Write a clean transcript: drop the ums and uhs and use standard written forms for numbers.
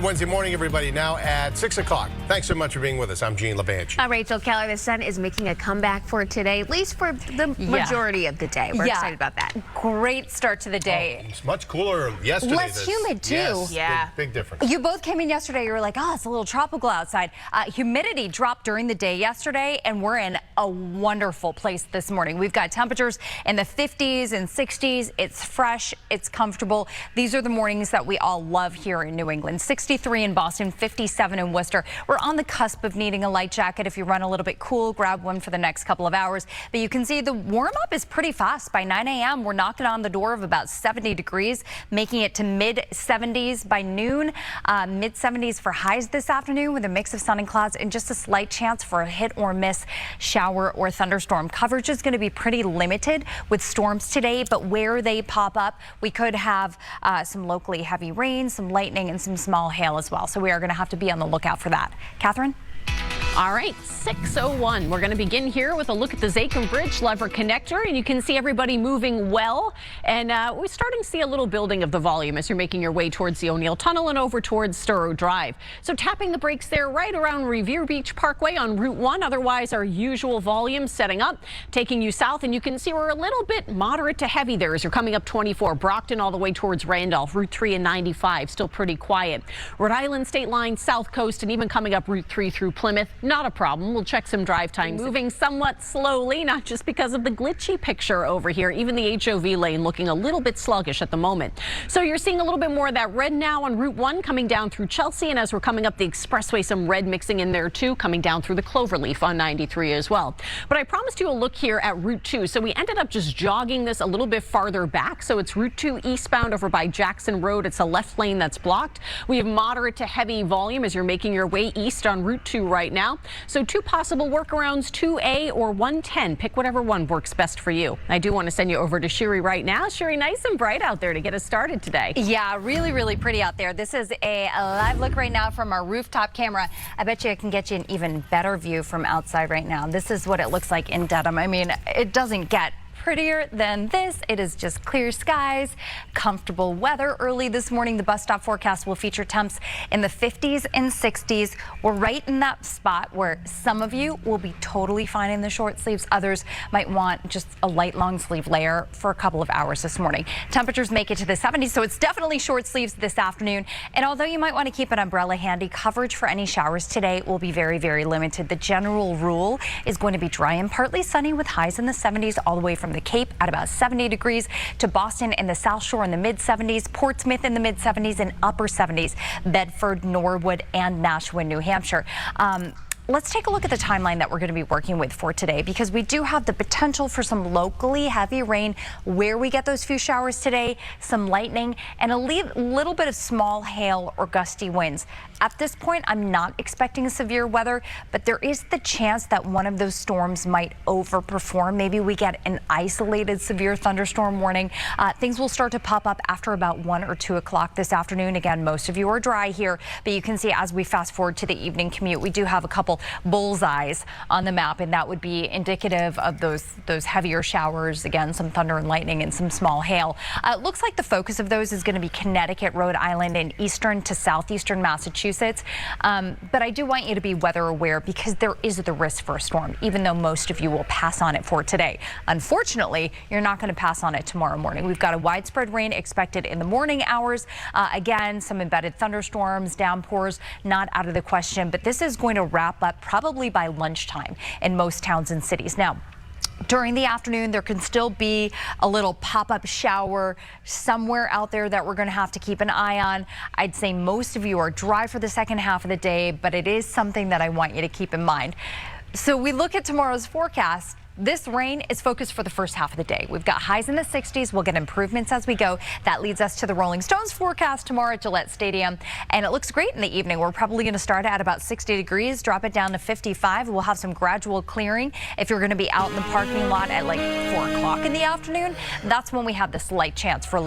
Wednesday morning, everybody, now at 6 o'clock. Thanks so much for being with us. I'm Gene LaBanche. Rachel Keller, the sun is making a comeback for today, at least for the majority of the day. We're excited about that. Great start to the day. It's much cooler yesterday. Less humid, too. Yes, Yeah. Big difference. You both came in yesterday. You were like, oh, it's a little tropical outside. Humidity dropped during the day yesterday, and we're in a wonderful place this morning. We've got temperatures in the 50s and 60s. It's fresh. It's comfortable. These are the mornings that we all love here in New England. 63 in Boston, 57 in Worcester. We're on the cusp of needing a light jacket. If you run a little bit cool, grab one for the next couple of hours. But you can see the warm up is pretty fast. By 9 a.m., we're knocking on the door of about 70 degrees, making it to mid 70s by noon. Mid 70s for highs this afternoon with a mix of sun and clouds and just a slight chance for a hit or miss shower or thunderstorm. Coverage is going to be pretty limited with storms today, but where they pop up, we could have some locally heavy rain, some lightning, and some small hail as well. So we are going to have to be on the lookout for that. Catherine? All right, 6:01. We're going to begin here with a look at the Zachem Bridge lever connector, and you can see everybody moving well. And we're starting to see a little building of the volume as you're making your way towards the O'Neill Tunnel and over towards Sturrow Drive. So tapping the brakes there right around Revere Beach Parkway on Route 1. Otherwise, our usual volume setting up, taking you south, and you can see we're a little bit moderate to heavy there as you're coming up 24 Brockton all the way towards Randolph. Route 3 and 95 still pretty quiet. Rhode Island State Line, South Coast, and even coming up Route 3 through Plymouth. Not a problem. We'll check some drive times. Moving somewhat slowly, not just because of the glitchy picture over here. Even the HOV lane looking a little bit sluggish at the moment. So you're seeing a little bit more of that red now on Route 1 coming down through Chelsea. And as we're coming up the expressway, some red mixing in there too, coming down through the Cloverleaf on 93 as well. But I promised you a look here at Route 2. So we ended up just jogging this a little bit farther back. So it's Route 2 eastbound over by Jackson Road. It's a left lane that's blocked. We have moderate to heavy volume as you're making your way east on Route 2 right now. So two possible workarounds, 2A or 110. Pick whatever one works best for you. I do want to send you over to Shiri right now. Shiri, nice and bright out there to get us started today. Yeah, really, really pretty out there. This is a live look right now from our rooftop camera. I bet you I can get you an even better view from outside right now. This is what it looks like in Dedham. I mean, it doesn't get prettier than this. It is just clear skies, comfortable weather. Early this morning, the bus stop forecast will feature temps in the 50s and 60s. We're right in that spot where some of you will be totally fine in the short sleeves. Others might want just a light long sleeve layer for a couple of hours this morning. Temperatures make it to the 70s, so it's definitely short sleeves this afternoon. And although you might want to keep an umbrella handy, coverage for any showers today will be very, very limited. The general rule is going to be dry and partly sunny with highs in the 70s all the way from the Cape at about 70 degrees to Boston and the South Shore in the mid 70s, Portsmouth in the mid 70s and upper 70s, Bedford, Norwood, and Nashua, New Hampshire. Let's take a look at the timeline that we're going to be working with for today, because we do have the potential for some locally heavy rain where we get those few showers today, some lightning, and a little bit of small hail or gusty winds. At this point, I'm not expecting severe weather, but there is the chance that one of those storms might overperform. Maybe we get an isolated severe thunderstorm warning. Things will start to pop up after about 1 or 2 o'clock this afternoon. Again, most of you are dry here, but you can see as we fast forward to the evening commute, we do have a couple bullseyes on the map, and that would be indicative of those heavier showers. Again, some thunder and lightning and some small hail. It looks like the focus of those is going to be Connecticut, Rhode Island, and eastern to southeastern Massachusetts. But I do want you to be weather aware, because there is the risk for a storm, even though most of you will pass on it for today. Unfortunately, you're not going to pass on it tomorrow morning. We've got a widespread rain expected in the morning hours. Again, some embedded thunderstorms, downpours, not out of the question, but this is going to wrap up probably by lunchtime in most towns and cities. Now, during the afternoon, there can still be a little pop-up shower somewhere out there that we're going to have to keep an eye on. I'd say most of you are dry for the second half of the day, but it is something that I want you to keep in mind. So we look at tomorrow's forecast. This rain is focused for the first half of the day. We've got highs in the 60s. We'll get improvements as we go. That leads us to the Rolling Stones forecast tomorrow at Gillette Stadium. And it looks great in the evening. We're probably going to start at about 60 degrees, drop it down to 55. We'll have some gradual clearing. If you're going to be out in the parking lot at like 4 o'clock in the afternoon, that's when we have this slight chance for a little